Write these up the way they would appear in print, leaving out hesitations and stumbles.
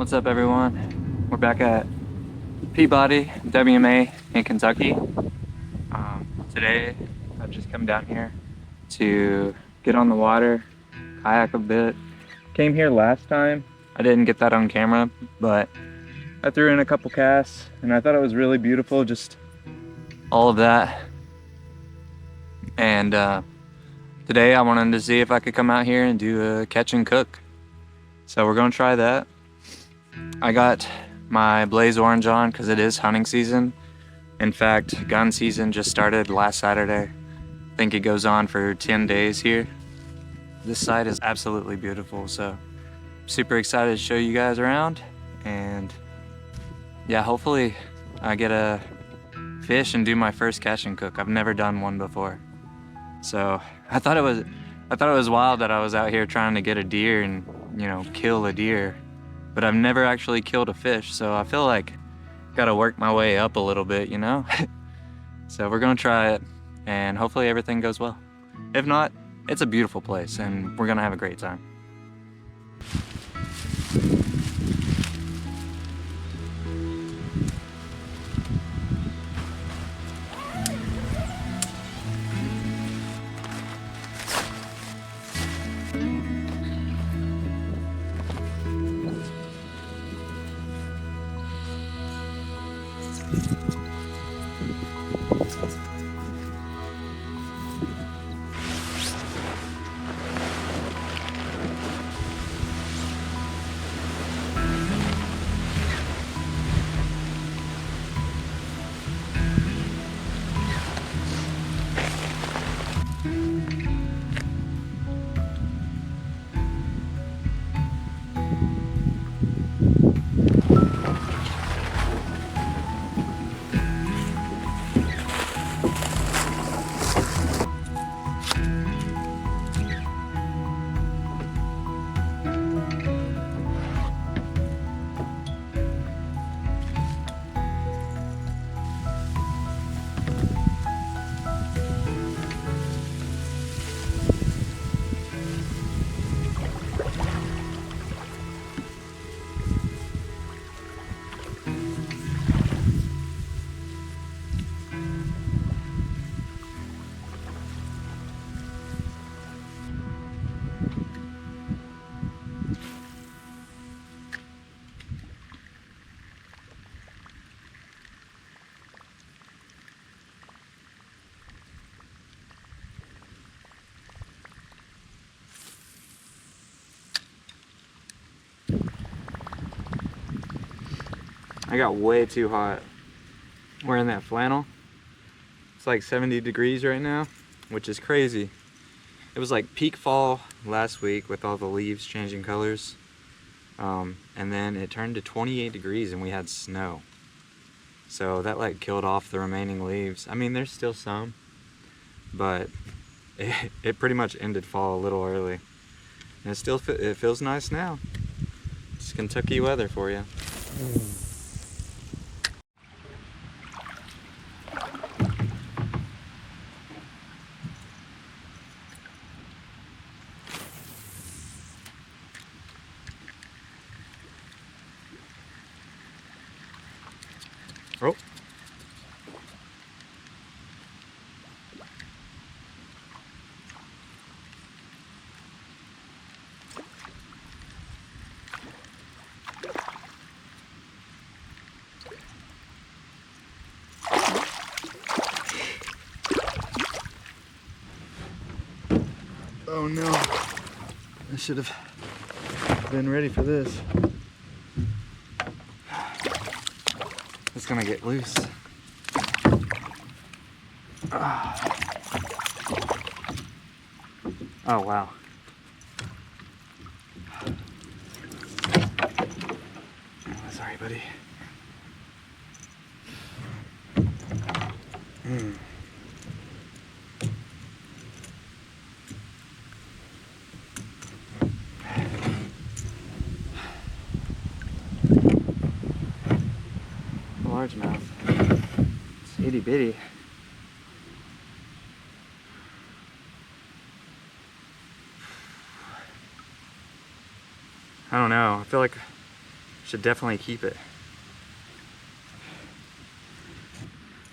What's up, everyone? We're back at Peabody WMA in Kentucky. Today I've just come down here to get on the water, kayak a bit. Came here last time. I didn't get that on camera, but I threw in a couple casts and I thought it was really beautiful, just all of that. And today I wanted to see if I could come out here and do a catch and cook. So we're gonna try that. I got my blaze orange on because it is hunting season. In fact, gun season just started last Saturday. I think it goes on for 10 days here. This site is absolutely beautiful, so super excited to show you guys around. And yeah, hopefully I get a fish and do my first catch and cook. I've never done one before. So I thought it was wild that I was out here trying to get a deer and, you know, kill a deer. But I've never actually killed a fish, so I feel like gotta work my way up a little bit, you know? So we're gonna try it, and hopefully everything goes well. If not, it's a beautiful place, and we're gonna have a great time. I got way too hot wearing that flannel. It's like 70 degrees right now, which is crazy. It was like peak fall last week with all the leaves changing colors. And then it turned to 28 degrees and we had snow. So that like killed off the remaining leaves. I mean, there's still some, but it pretty much ended fall a little early. And it feels nice now. It's Kentucky weather for you. Oh. Oh no, I should have been ready for this. It's gonna get loose. Oh wow. Oh, sorry, buddy. Largemouth. It's itty bitty. I don't know. I feel like Should definitely keep it.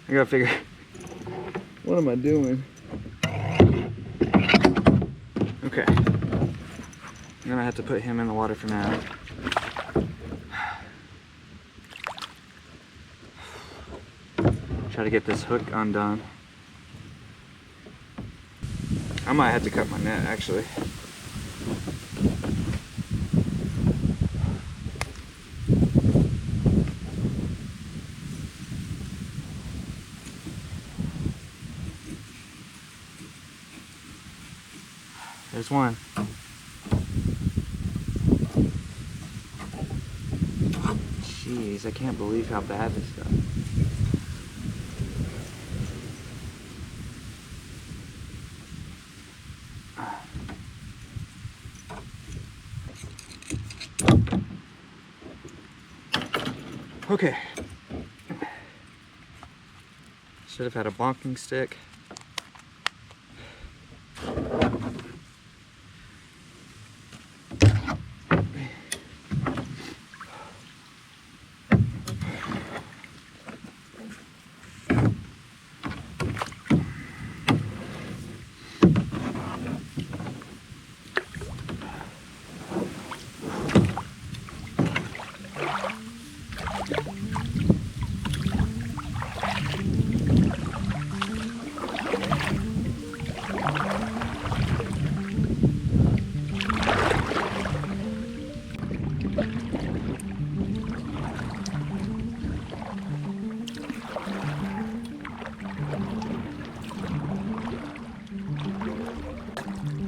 I gotta figure, what am I doing? Okay. I'm gonna have to put him in the water for now. Try to get this hook undone. I might have to cut my net actually. There's one. Jeez, I can't believe how bad this got. Okay. Should have had a bonking stick.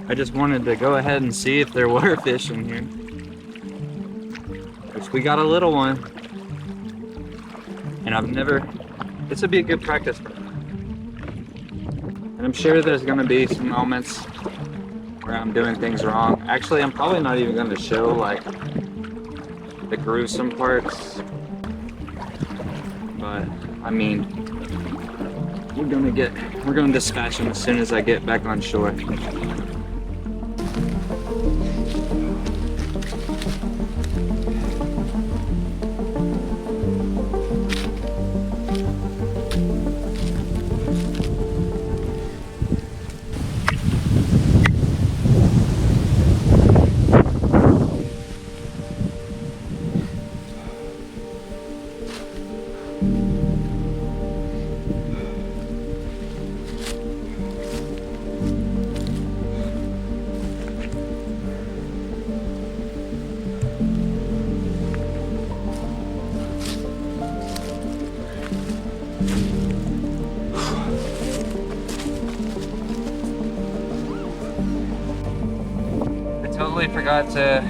I just wanted to go ahead and see if there were fish in here. Which we got a little one. And I've never, this would be a good practice. And I'm sure there's gonna be some moments where I'm doing things wrong. Actually, I'm probably not even gonna show like the gruesome parts. But I mean, we're gonna dispatch them as soon as I get back on shore. Totally forgot to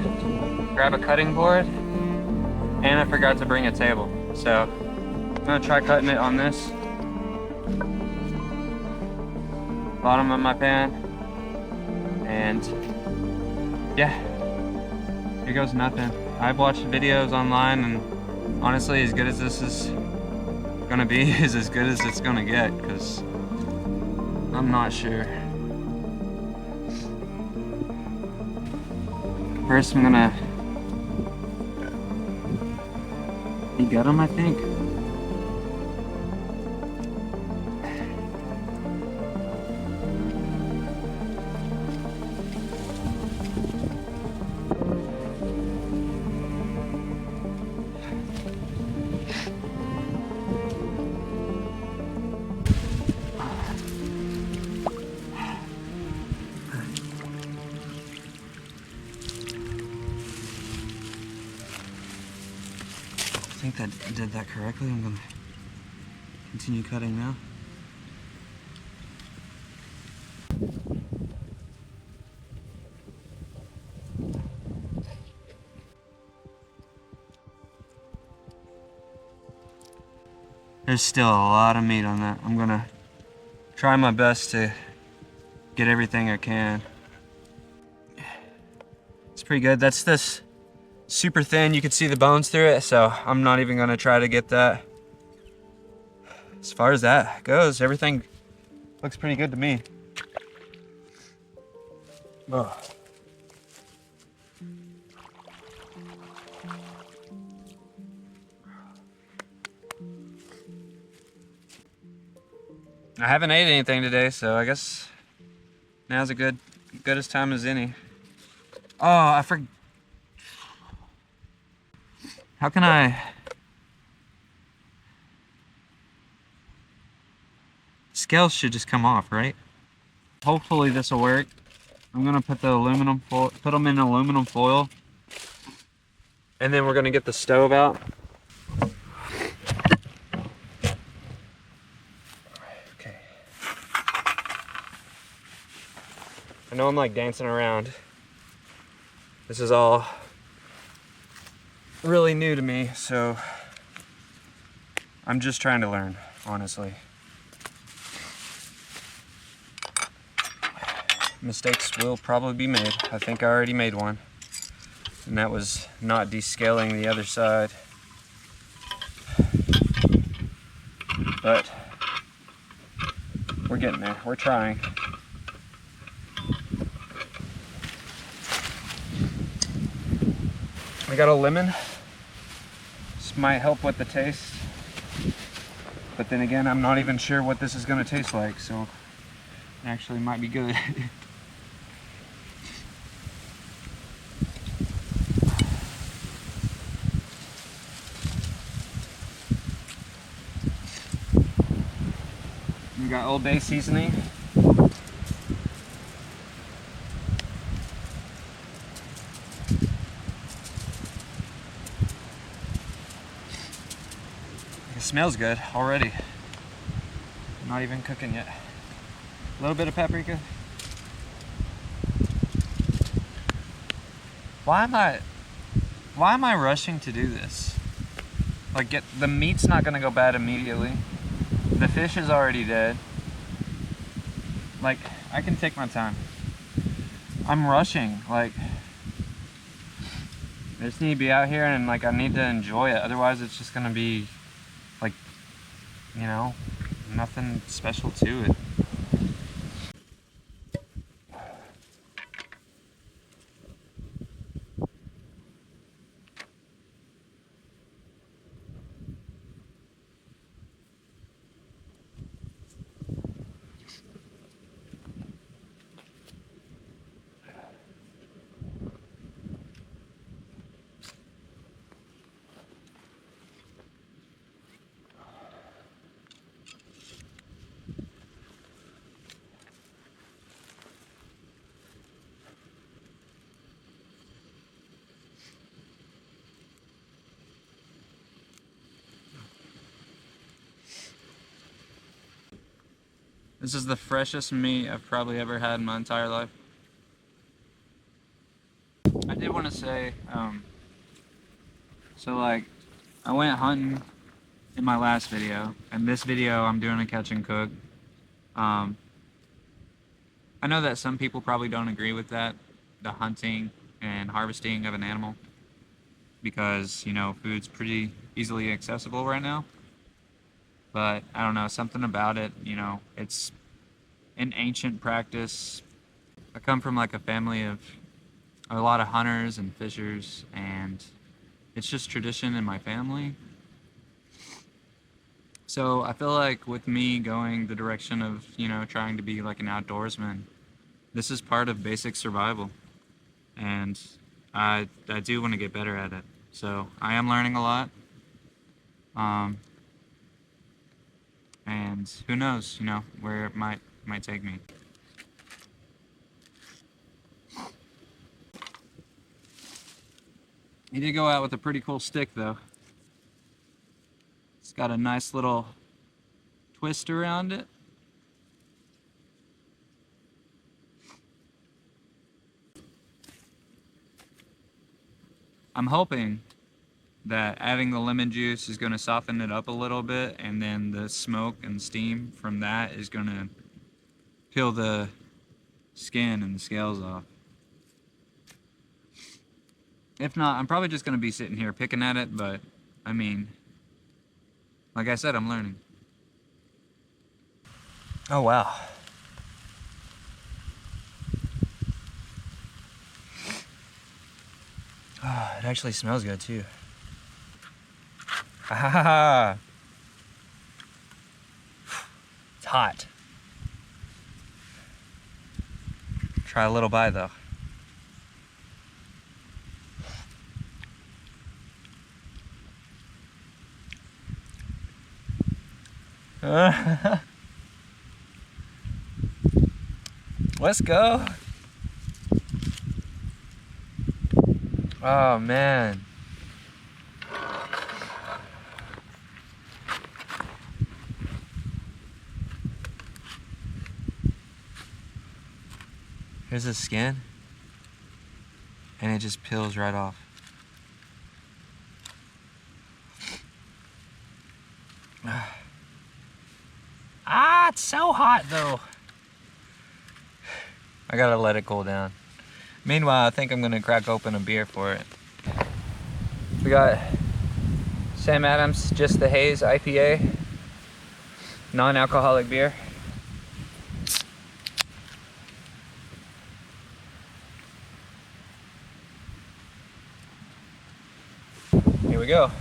grab a cutting board, and I forgot to bring a table. So I'm gonna try cutting it on this bottom of my pan, and yeah, here goes nothing. I've watched videos online, and honestly, as good as this is gonna be is as good as it's gonna get, because I'm not sure. First, I'm gonna gut them, I think. I think that did that correctly. I'm gonna continue cutting now. There's still a lot of meat on that. I'm gonna try my best to get everything I can. It's pretty good. That's this super thin, you can see the bones through it, so I'm not even gonna try to get that. As far as that goes, everything looks pretty good to me. Oh. I haven't ate anything today, so I guess now's a good as time as any. Oh, I forgot. How can I? Scales should just come off, right? Hopefully this will work. I'm gonna put the aluminum foil, put them in aluminum foil, and then we're gonna get the stove out. Okay. I know I'm like dancing around. This is all really new to me, so I'm just trying to learn, honestly. Mistakes will probably be made. I think I already made one, and that was not descaling the other side. But we're getting there. We're trying. I got a lemon. This might help with the taste. But then again, I'm not even sure what this is going to taste like, so it actually might be good. We got Old Bay seasoning. It smells good already. Not even cooking yet. A little bit of paprika. Why am I rushing to do this? Like, the meat's not gonna go bad immediately. The fish is already dead. Like, I can take my time. I'm rushing. Like, I just need to be out here and like I need to enjoy it. Otherwise, it's just gonna be like, you know, nothing special to it. This is the freshest meat I've probably ever had in my entire life. I did want to say, so like, I went hunting in my last video, and this video I'm doing a catch and cook. I know that some people probably don't agree with that, the hunting and harvesting of an animal, because, you know, food's pretty easily accessible right now. But I don't know, something about it, you know, it's an ancient practice. I come from like a family of a lot of hunters and fishers, and it's just tradition in my family. So I feel like with me going the direction of, you know, trying to be like an outdoorsman, this is part of basic survival. And I do want to get better at it. So I am learning a lot. And who knows, you know, where it might take me. He did go out with a pretty cool stick though. It's got a nice little twist around it. I'm hoping that adding the lemon juice is going to soften it up a little bit, and then the smoke and steam from that is going to peel the skin and the scales off. If not, I'm probably just going to be sitting here picking at it, but I mean, like I said, I'm learning. Oh wow. Oh, it actually smells good too. Ah, it's hot. Try a little bite though. Let's go. Oh man. Here's the skin, and it just peels right off. Ah, it's so hot though. I gotta let it cool down. Meanwhile, I think I'm gonna crack open a beer for it. We got Sam Adams Just the Haze IPA, non-alcoholic beer. Here we go.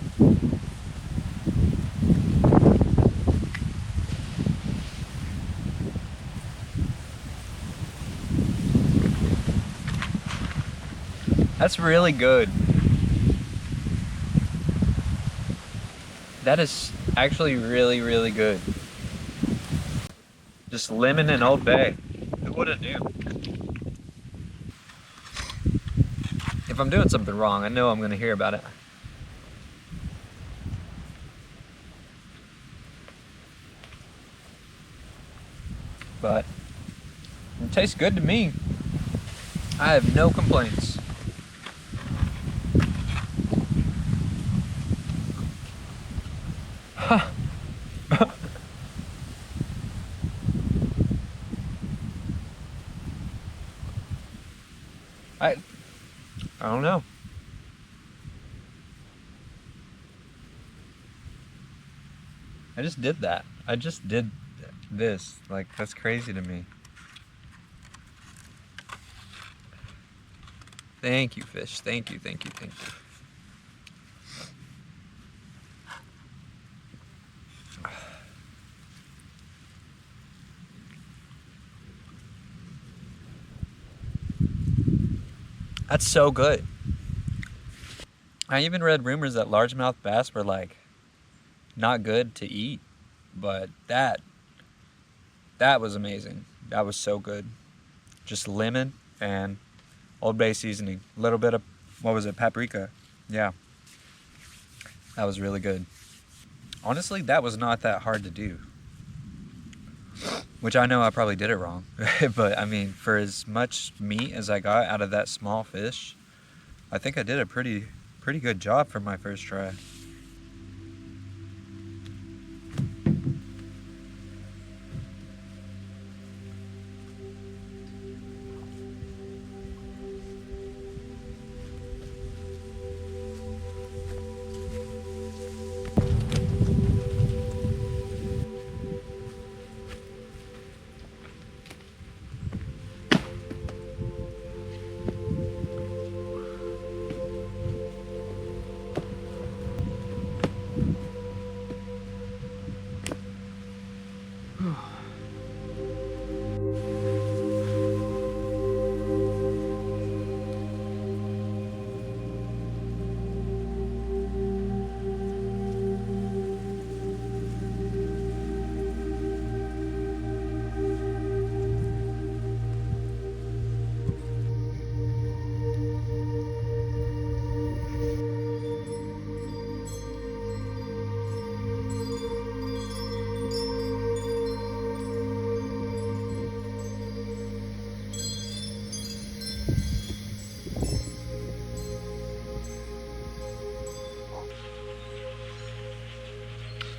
That's really good. That is actually really, really good. Just lemon and Old Bay. Who would have knew? If I'm doing something wrong, I know I'm gonna hear about it. But it tastes good to me. I have no complaints. I don't know. I just did that. I just did this. Like, that's crazy to me. Thank you, fish. Thank you, thank you, thank you. That's so good. I even read rumors that largemouth bass were like not good to eat, but that was amazing. That was so good. Just lemon and Old Bay seasoning. A little bit of, what was it, paprika. Yeah. That was really good. Honestly, that was not that hard to do. Which I know I probably did it wrong. But I mean, for as much meat as I got out of that small fish, I think I did a pretty good job for my first try.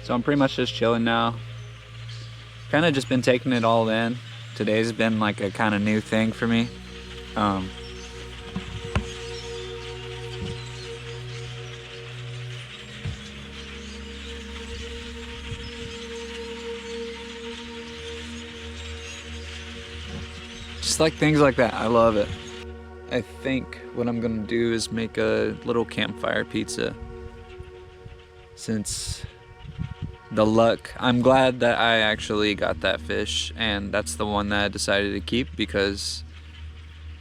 So I'm pretty much just chilling now. Kind of just been taking it all in. Today's been like a kind of new thing for me. Just like things like that, I love it. I think what I'm gonna do is make a little campfire pizza, since the luck. I'm glad that I actually got that fish, and that's the one that I decided to keep because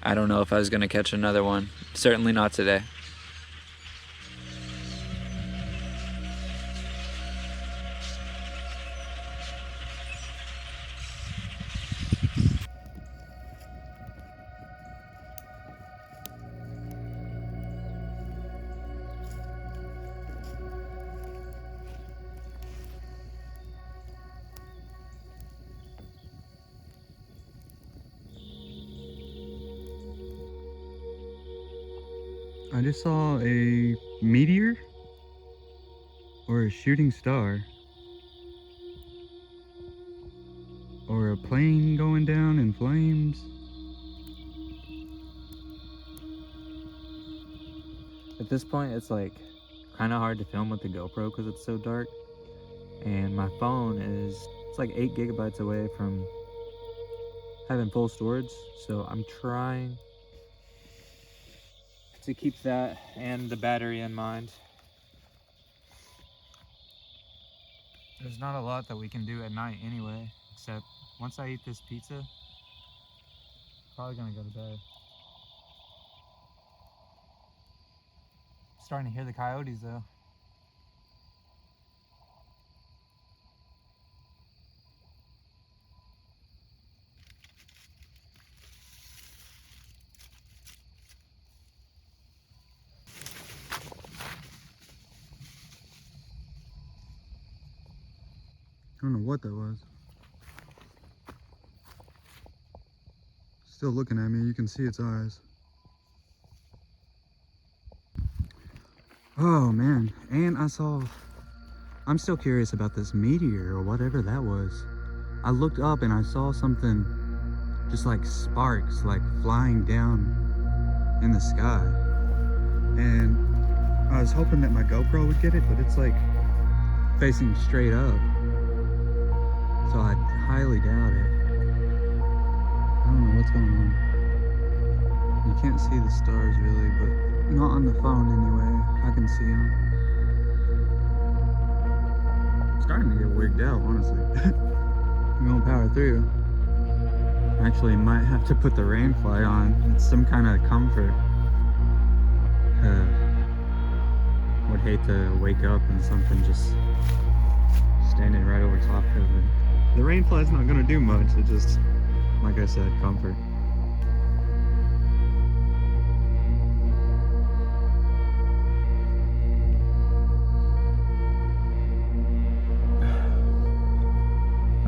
I don't know if I was gonna catch another one. Certainly not today. I just saw a meteor or a shooting star or a plane going down in flames. At this point, it's like kind of hard to film with the GoPro because it's so dark. And my phone it's like 8 gigabytes away from having full storage. So I'm trying to keep that and the battery in mind. There's not a lot that we can do at night anyway, except once I eat this pizza, probably gonna go to bed. Starting to hear the coyotes though. I don't know what that was. Still looking at me, you can see its eyes. Oh man, and I'm still curious about this meteor or whatever that was. I looked up and I saw something just like sparks like flying down in the sky. And I was hoping that my GoPro would get it, but it's like facing straight up. So I highly doubt it. I don't know what's going on. You can't see the stars really, but not on the phone anyway. I can see them. I'm starting to get wigged out, honestly. I'm gonna power through. Actually, might have to put the rain fly on. It's some kind of comfort. Would hate to wake up and something just standing right over top of it. The rain fly's not gonna do much. It just, like I said, comfort.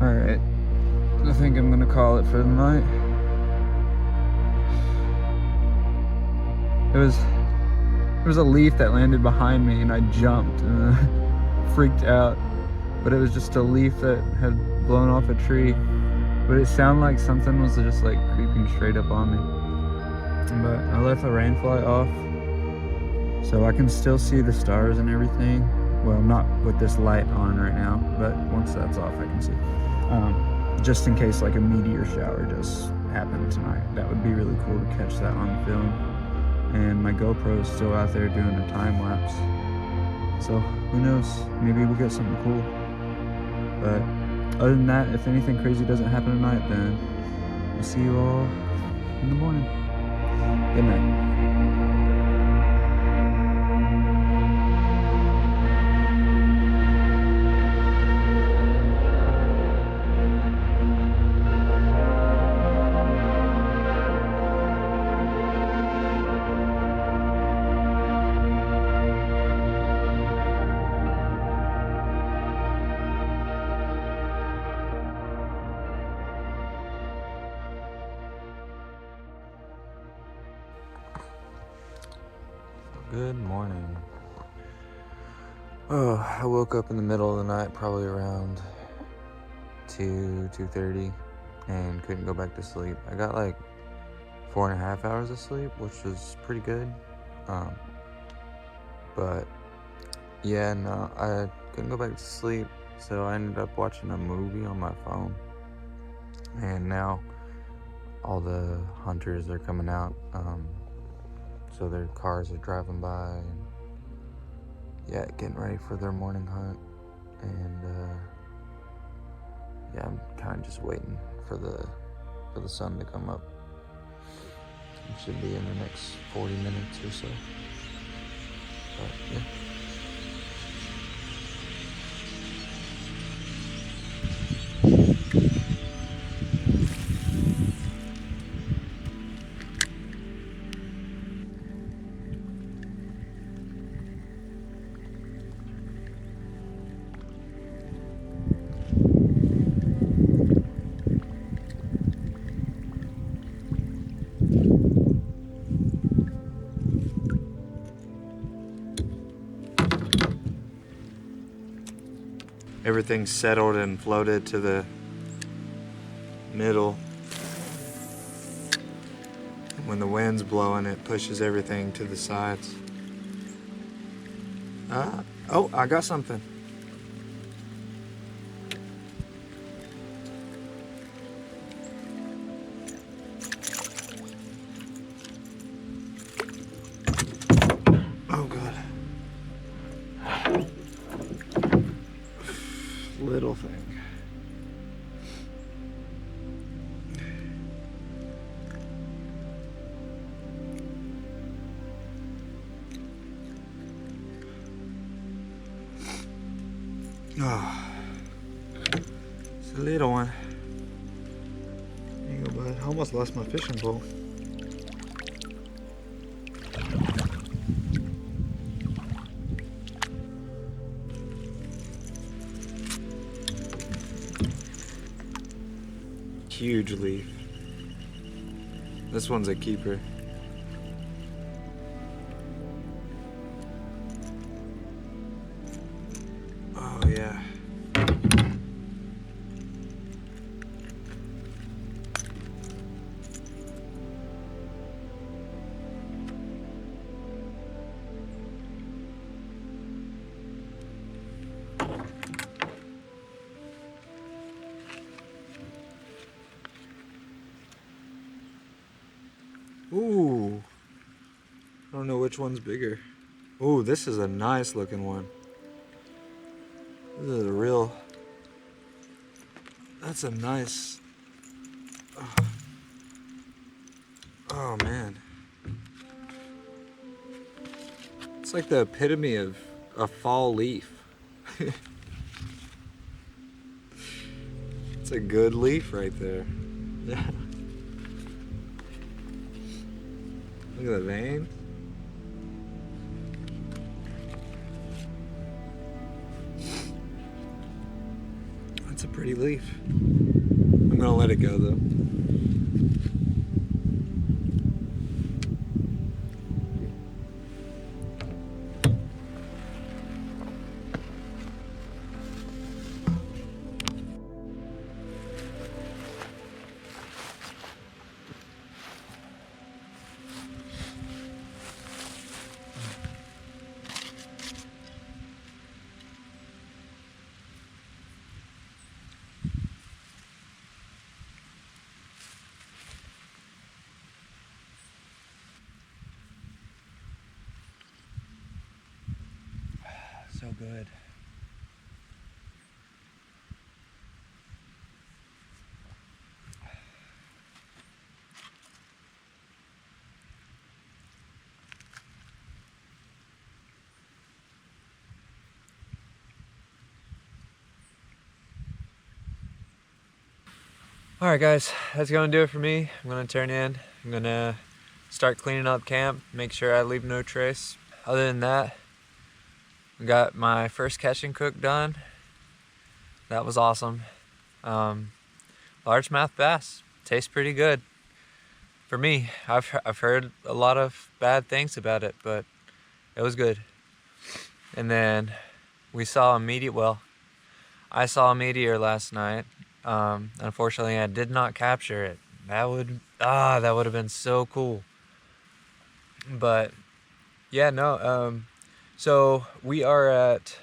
Alright, I think I'm gonna call it for the night. There was a leaf that landed behind me and I jumped and freaked out. But it was just a leaf that had blown off a tree. But it sounded like something was just like creeping straight up on me. But I left the rain fly off, so I can still see the stars and everything. Well, not with this light on right now, but once that's off I can see. Just in case like a meteor shower just happened tonight. That would be really cool to catch that on film. And my GoPro is still out there doing a time lapse. So who knows, maybe we'll get something cool. But other than that, if anything crazy doesn't happen tonight, then we'll see you all in the morning. Good night. Good morning. Oh, I woke up in the middle of the night, probably around 2:30, and couldn't go back to sleep. I got like 4.5 hours of sleep, which was pretty good. But yeah, no, I couldn't go back to sleep, so I ended up watching a movie on my phone. And now all the hunters are coming out. So their cars are driving by and yeah, getting ready for their morning hunt. and yeah, I'm kind of just waiting for the sun to come up. It should be in the next 40 minutes or so. But yeah. Everything's settled and floated to the middle. When the wind's blowing, it pushes everything to the sides. Oh, I got something. Oh God. Little thing. Oh, it's a little one. There you go, bud. I almost lost my fishing pole. Huge leaf. This one's a keeper. Oh yeah. Ooh. I don't know which one's bigger. Ooh, this is a nice looking one. This is a real... That's a nice... Oh man. It's like the epitome of a fall leaf. It's a good leaf right there. Yeah. Look at the vein. That's a pretty leaf. I'm gonna let it go though. So good. Alright guys, that's gonna do it for me. I'm gonna turn in. I'm gonna start cleaning up camp, make sure I leave no trace. Other than that, I got my first catch and cook done. That was awesome. Largemouth bass. Tastes pretty good. For me, I've heard a lot of bad things about it, but it was good. And then we saw a meteor. Well, I saw a meteor last night. Unfortunately, I did not capture it. That would have been so cool. But yeah, no. So we are at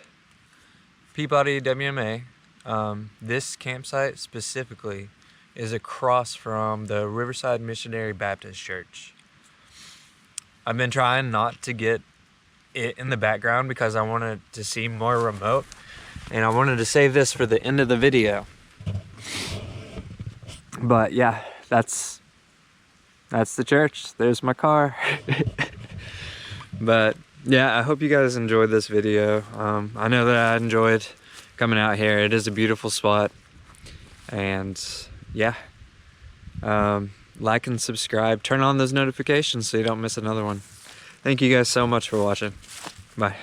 Peabody WMA. This campsite specifically is across from the Riverside Missionary Baptist Church. I've been trying not to get it in the background because I wanted to seem more remote, and I wanted to save this for the end of the video. But yeah, that's the church. There's my car. But yeah, I hope you guys enjoyed this video. I know that I enjoyed coming out here. It is a beautiful spot. And yeah, like and subscribe. Turn on those notifications so you don't miss another one. Thank you guys so much for watching. Bye.